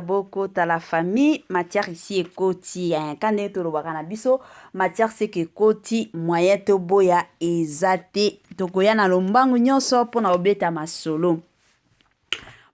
Bokota, la famille, matière ici est koti, quand on to bakana biso, matière c'est que koti, moyen to boya, ezate, tokoya na lombangu nyonso, pona obeta masolo.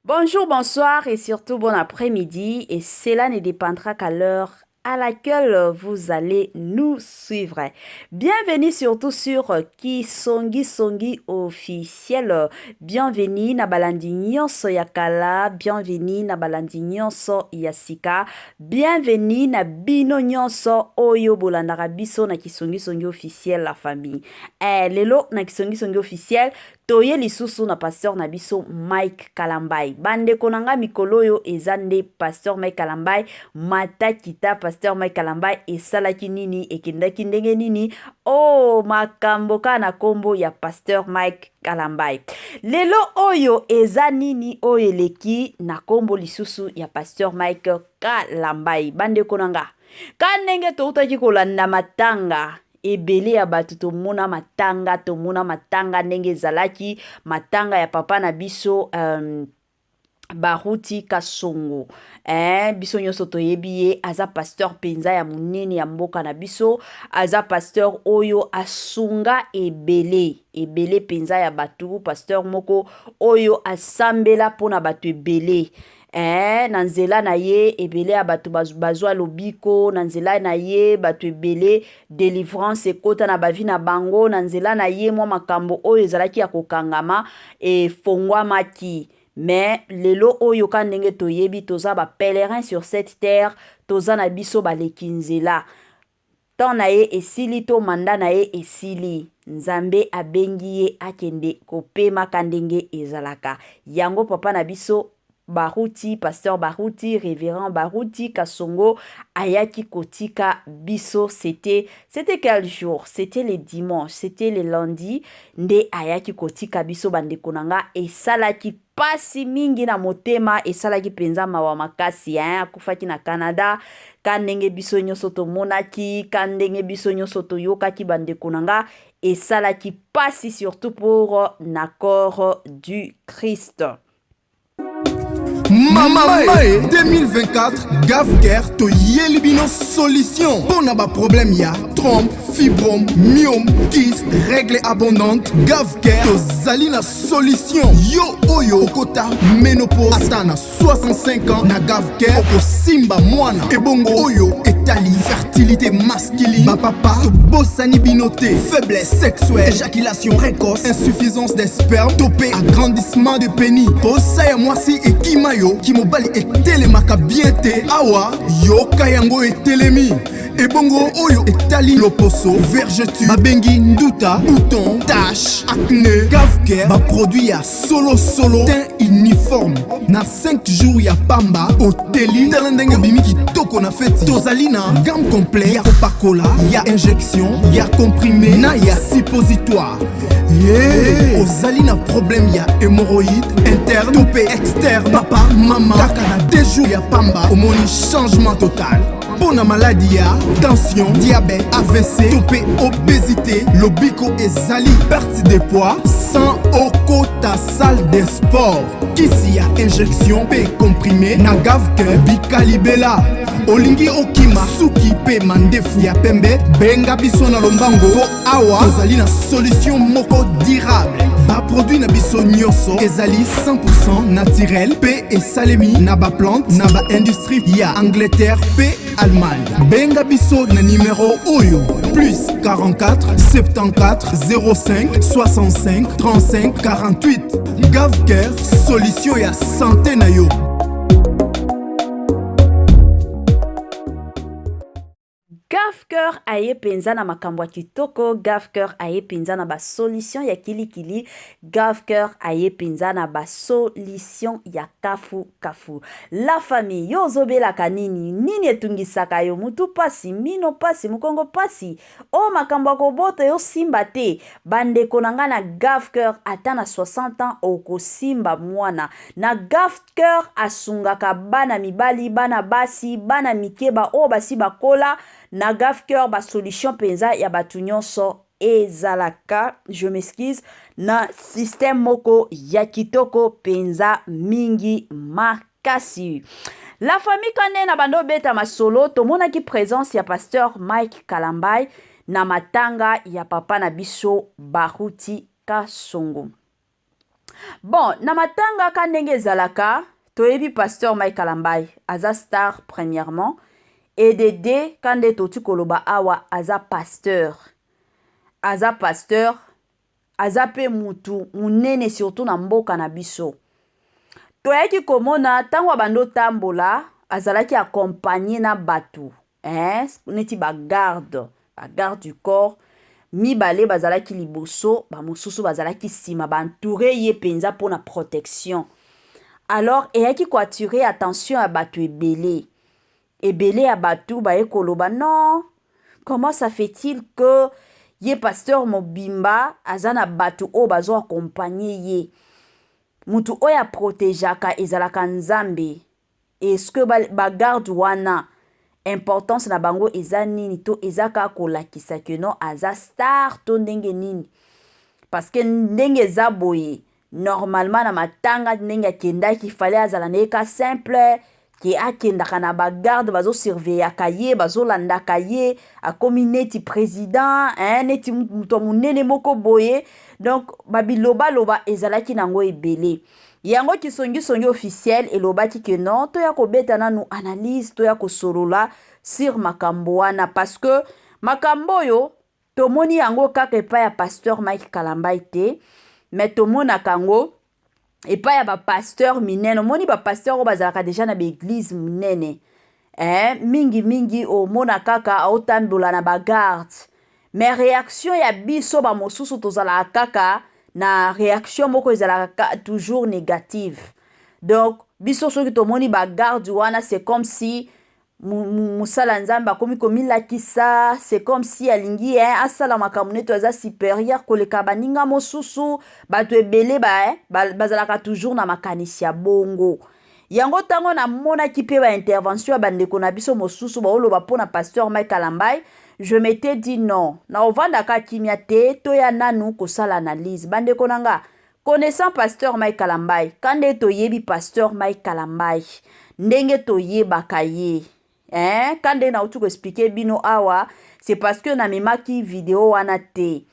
Bonjour, bonsoir et surtout bon après-midi, et cela ne dépendra qu'à l'heure à laquelle vous allez nous suivre. Bienvenue surtout sur Kisongi officiel. Bienvenue na balandi nyonso ya kala, bienvenue na balandi nyonso ya sika, bienvenue na bino nyonso oyo bolandaka biso na Kisongi officiel la famille. Lelo na Kisongi officiel toye lisusu na pasteur na biso Mike Kalambai. Bande konanga mikolo yo ezande pasteur Mike Kalambai, mata kita pasteur Mike Kalambai esalaki nini ekendaki ndenge nini makambo kana kombo ya pasteur Mike Kalambai. Lelo oyo eza nini oyo eleki na kombo lisusu ya pasteur Mike Kalambai. Bande konanga kanenge toutaki kolanda matanga ebele ya batu tomona matanga ndenge ezalaki matanga ya papa na biso Baruti Kasongo. Biso nyonso toyebi ye aza pasteur penza ya munene ya mboka na biso, aza pasteur oyo asunga ebele penza ya batu, pasteur moko oyo asambela pona batu ebele. Na nzela na ye ebele ya batu bazwa lobiko, na nzela na ye batu ebele délivrance ekota na bavi na bango, na nzela na ye mwa makambo oyo ezalaki ya kokangama efongwamaki. Mais lelo oyo ka ndenge toyebi toza ba pèlerin sur cette terre, toza na biso baleki nzela. Ton na ye esili to manda na ye esili. Nzambe abengi ye akende kopema kandenge ezalaka. Yango papa na biso Baruti, pasteur Baruti, révérend Baruti Kasongo, ayaki kotika biso, c'était quel jour? C'était le dimanche, c'était le lundi, nde ayaki kotika biso bande konanga, et salaki pasi mingi na motema, et salaki penza mawa makasi, akufaki na Canada, kandenge biso nyonso tomonaki, kandenge biso nyonso toyokaki bande konanga, et salaki pasi surtout pour na corps du Christ. Mamae 2024 Gavker to yelibino solution. Pour na ba problème ya trompe, fibrome, myome, kyste, règle abondante. Gavker to zali na solution. Yo oyo okota ménopause atana 65 ans na Gavker oko simba mwana. Ebongo oyo etali fertilité masculine. Ba papa to bossani binoté, faiblesse sexuelle, éjaculation précoce, insuffisance des spermes, topé agrandissement de pénis. Bossa ya mwasi ekimayo Kimobali etelemaka bien te awa yoka yango etelemi ebongo oyo etali loposo vergeture babengi nduta bouton tache acné Gavker ba produit ya solo teint uniforme na 5 jours ya pamba oteli talendenge bimiki toko na feti tozali na gamme complet ya kopakola ya injection ya comprimé na ya suppositoire. Ozali na problème ya hémorroïde interne topé externe papa mama kaka na 2 jours ya pamba omoni changement total. Pour la maladie ya tension, diabète, AVC, topé, obésité, lobiko ezali perte de poids sans okota salle de sport. Kisi ya injection pe comprimé na Gavker bikalibela olingi okima suki pe mandefu ya pembe benga biso na lombango po awa tozali na solution moko durable. Ba produit na biso nyonso ezali 100% naturel pe esalemi na ba plante na ba industrie ya Angleterre pe Allemagne. Benga biso na numéro oyo plus 44 74 05 65 35 48. Gavker solution ya santé na yo. Gavker aye penza na makambo kitoko, Gavker aye penza na ba solution ya kilikili, Gavker aye penza na ba solution ya kafu. La famille yo zobela kanini nini etungisaka yo mutu pasi mino pasi mukongo pasi makambo koboto yo simba te bande konanga na Gavker ata na 60 ans oko simba mwana na Gavker asungaka bana mibali bana basi bana mikeba basi bakola na Gavker ba solution penza ya batu nyonso ezalaka, je m'excuse, na système moko ya kitoko penza mingi makasi. La famille kane na bando beta masolo tomonaki présence ya pasteur Mike Kalambai na matanga ya papa na biso Baruti Kasongo. Bon, na matanga kanenge ezalaka toyebi pasteur Mike Kalambai aza star premièrement et Dédé kande toti koloba awa aza pasteur aza pe mutu munene surtout na mboka na biso. Toyaki komona tango bando tambola azalaki accompagné na batu neti garde du corps mibale bazalaki liboso bamosusu bazalaki sima bantouré ye penza pona protection. Alors eyaki ko attirer attention à batu ebele ya batu baye koloba non, comment ça fait-il que ye pasteur mobimba azana batu o bazo accompagner ye mutu oya protégeaka ezalaka nzambe? Est-ce que garde wana importance na bango eza nini to ezaka kolakisa ke non aza star to ndenge nini? Parce que ndenge eza boye normalement na matanga ndenge akendaki fallait azala neka simple ki akendaka na bagarde bazo surveillaka ye bazolandaka ye akomi neti président neti mutu munene moko boye. Donc babiloba ezalaki nango ebele yango kisongi officiel elobaki ke non toya kobeta nanu analyse toya kosolola sur makambo wana parce que makambo yo tomoni yango kaka epai ya pasteur Mike Kalambai te, mais tomonaka yango epai ya bapasteur minene. Omoni bapasteur oyo bazalaka deja na baeglise minene mingi omona kaka aotambola na bagarde, mais réaction ya biso bamosusu tozalaka kaka na réaction moko ezalaka toujours négative. Donc biso soki tomoni bagarde wana c'est comme si musala nzambe akomi komilakisa, c'est comme si alingi asala makambo neto aza supérieur koleka baninga mosusu bato ebele bazalaka toujours na makanisi ya bongo. Yango tango na monaki pe ba intervention ya bandeko na biso mosusu baoloba pona pasteur Mike Kalambai, je m'étais dit non, na ovandaka kimia te toya nanu kosala analyse. Bandeko nanga connaissant pasteur Mike Kalambai, kande toyebi pasteur Mike Kalambai ndenge toyebaka ye kande na utu ko expliquer bino awa, c'est parce que na memaki vidéo wana te.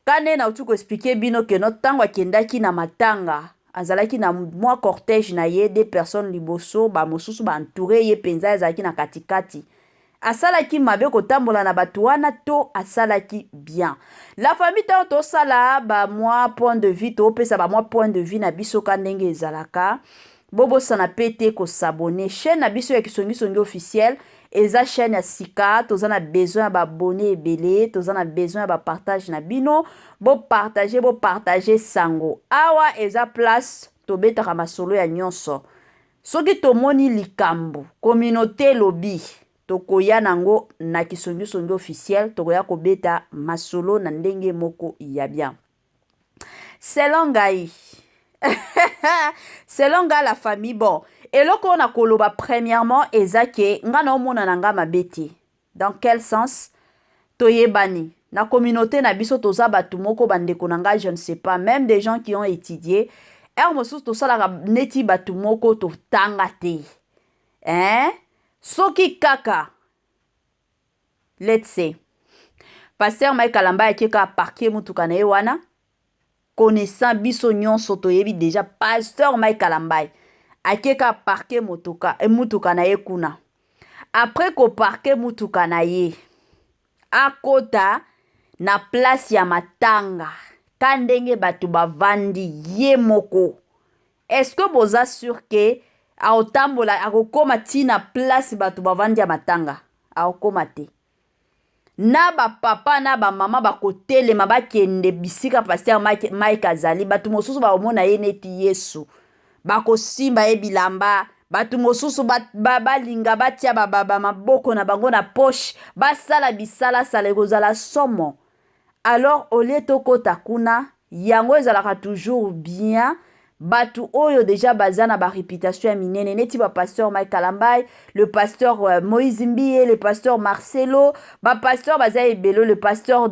Kande na utu ko expliquer bino ke no tango akendaki na matanga azalaki na mwa cortège na ye des personnes liboso bamosusu bantouré ye penza ezalaki na katikati. Asalaki mabe kotambola na batu wana to asalaki bien. La famille to sala ba moi point de vue to pesa ba moi point de vue na biso kandenge ezalaka. Bobo sana pete ko s'abonner chaîne na biso ya kisongi officiel eza chaîne ya sika tozana besoin ba abonner ebele tozana besoin ba partage na bino bo partager sango awa eza place to betaka masolo ya nyonso soki tomoni likambo communauté lobby tokoya nango na kisongi officiel tokoya kobeta masolo na ndenge moko ya bien selon ngai. Selon la famille, bon, et là qu'on a koloba premièrement, ezake, nga na omona nanga mabete. Dans quel sens? Toyebani. Na communauté na biso toza batu moko bandeko nanga, je ne sais pas, même des gens qui ont étudié. Mosus to sala neti batu moko to tangate. Soki kaka. Let's say. Pasteur Mike Kalambai keka parquet mutuka na wana. Connaissant biso nyonso toyebi déjà pasteur Mike Kalambai akeka parquet mutuka na ye kuna. Après ko parquet mutuka na ye akota na place ya matanga kandenge batu bavandi ye moko. Est-ce que boza sûr que aotambola akokoma tina place batu bavandi ya matanga? Aokoma te. Na ba papa na ba mama ba kotelema bakende bisika pasteur Mike azali batu mosusu ba omona ye neti Yesu bako simba ye bilamba batu mosusu balinga batia baba maboko na bango na poche basala bisala sala kozala somo. Alors au lieu tokota kuna yango ezalaka toujours bien batu oyo déjà bazana ba réputation ya minene neti ba pasteur Mike Kalambai, le pasteur Moïse Mbie, le pasteur Marcelo, ba pasteur baza ebele, le pasteur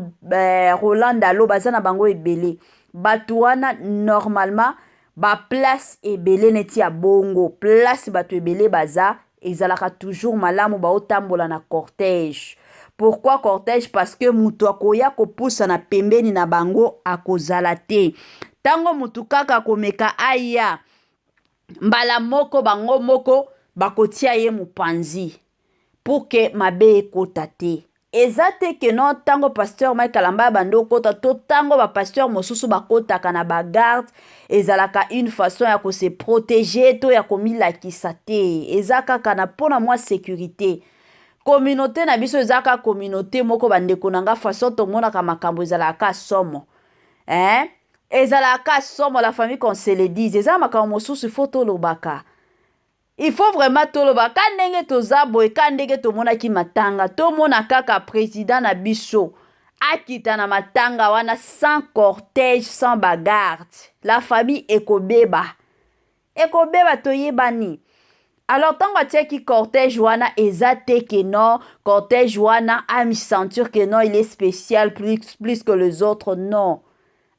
Roland Dalo bazana bango ebele. Batu wana normalement ba place ebele neti ya bongo, place batu ebele baza ezalaka toujours malamu ba otambola na cortège. Pourquoi cortège? Parce que mutu akoya kopusa na pembeni na bango akozala te. Tango mutu kaka komeka aya mbala moko bango moko bakotia ye mupanzi pour que mabe ekota te. Eza te ke non tango pasteur Mike Kalamba bando kota to tango ba pasteur mosusu bakota kana ba garde ezalaka une façon ya ko se protéger to ya komilakisa te. Eza kaka na pona mwa sécurité. Communauté na biso ezaka communauté moko bandeko nanga façon to mona ka makambo ezalaka somo. Ezalaka somo la famille qu'on se le dise. Eza makambo mosusu photo lobaka. Il faut vraiment toloba ka ndenge tozabo e ka ndenge to mona ki matanga to mona kaka président na biso akita na matanga wana sans cortège sans bagarre. La famille ekobeba toyebani. Alors, tant que tu cortège wana ezate que non, cortège wana a mi sentir que non, il est spécial plus que les autres, non.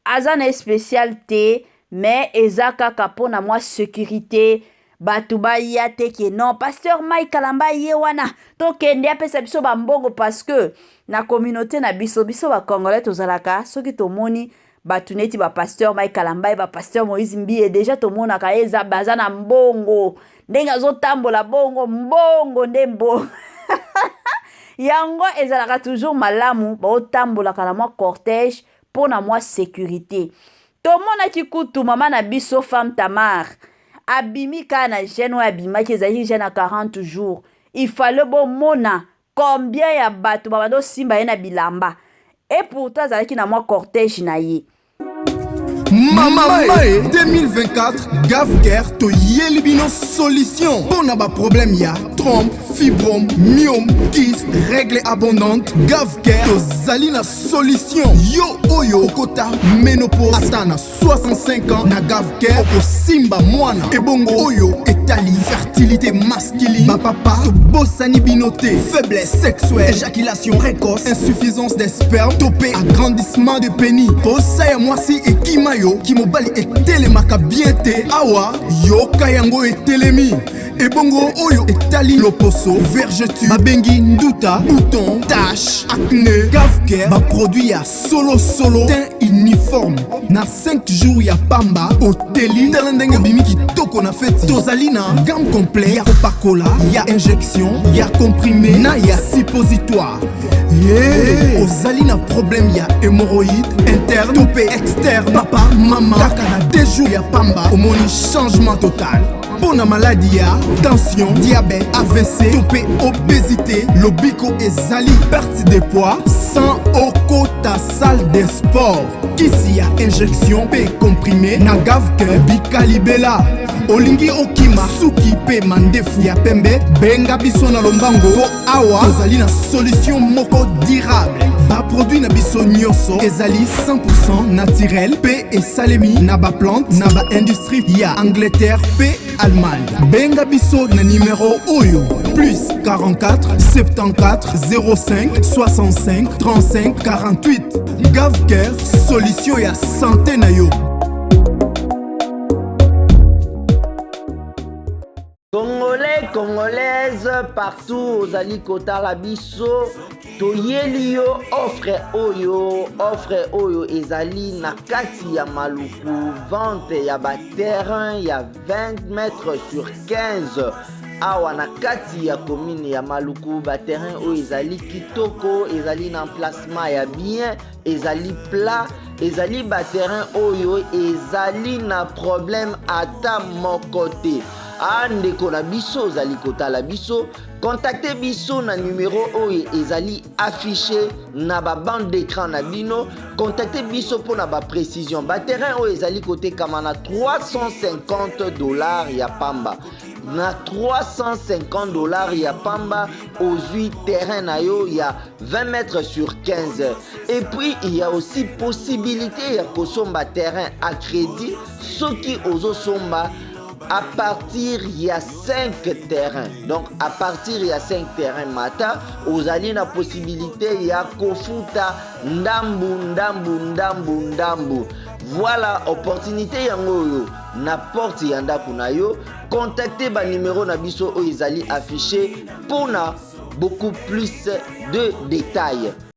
Azan est spécial te, mais ezaka kapona moi sécurité, batuba yate que non. Pasteur Mike Kalamba ye wana, to kende apesa biso bambongo parce que na communauté na biso ba congolais tozalaka, soki to moni batu neti ba pasteur Mike Kalamba ba pasteur Moïse Mbie déjà to mona ka eza bazana mbongo. Ndenga zo tambola bongo mbongo ndembo. Yango ezalaka toujours malamu ba otambola kana mwa cortège pona mwa sécurité. To mona kikutu mama na biso femme Tamar. Abimi kana jeune ou abima ki ezali jeune à 40 jours. Il fallait bon mona combien ya batu babado simba na bilamba. Et pourtant ezalaki na mwa cortège na ye. Mamae 2024 Gavker to Yelibino solution. Pour ba problème ya trompe, fibrome, myome, kyste, règles abondantes. Gavker to Zalina solution. Yo oyo okota ménopause atana 65 ans na Gavker oko simba mwana. Ebongo oyo etali fertilité masculine. Ba papa to bossani binoté, faiblesse sexuelle, éjaculation précoce, insuffisance des spermes, topé agrandissement de pénis. Posa ya mwasi et kimayo Kimobali etelemaka bien te awa yoka yango etelemi ebongo oyo etali loposo vergeture babengi nduta bouton tache acné Gavker ba produit ya solo teint uniforme na 5 jours ya pamba oteli talendenge bimi kitoko na feti tozali na gamme complet ya kopakola ya injection ya comprimé na ya suppositoire. Ozali na problème ya hémorroïde interne topé externe papa mama kaka na 2 jours ya pamba omoni changement total. Pour la maladie ya tension, diabète, AVC, topé, obésité, lobiko ezali perte de poids sans okota salle de sport. Kisi ya injection pe comprimé na Gavker bikalibela. Olingi okima suki pe mandefu ya pembe benga biso na lombango po awa tozali na solution moko durable. Ba produit na biso nyonso ezali 100% naturel pe esalemi na ba plante na ba industrie ya Angleterre pe Allemagne. Benga biso na numéro oyo plus 44 74 05 65 35 48. Gavker solution ya santé na yo. Congolais, Congolaises, partout aux alikota la biso, toyeli yo offre oyo ezali na kati ya maluku, vente ya ba terrain ya 20 mètres sur 15. Awa na kati ya commune ya maluku ba terrain oyo ezali kitoko, ezali na emplacement ya bien, ezali plat, ezali ba terrain oyo ezali na problème ata moko te. Andeko na biso ozali kotala biso, contactez biso na numéro oyo ezali affiché na ba bande d'écran na bino. Contactez biso pour na ba précision. Ba terrain oyo ezali kote kama na $350 ya pamba. na 350 $ ya pamba ozwi terrain na yo ya 20 mètres sur 15. Et puis il y a aussi possibilité ya kosomba terrain à crédit soki ozosomba à partir il y a 5 terrains. Donc à partir il y a 5 terrains mata ozali na possibilité ya kofuta ndambu. Voilà opportunité yango yo na porte ya ndako na yo. Contactez ba numéro na biso o ezali affiché pour na beaucoup plus de détails.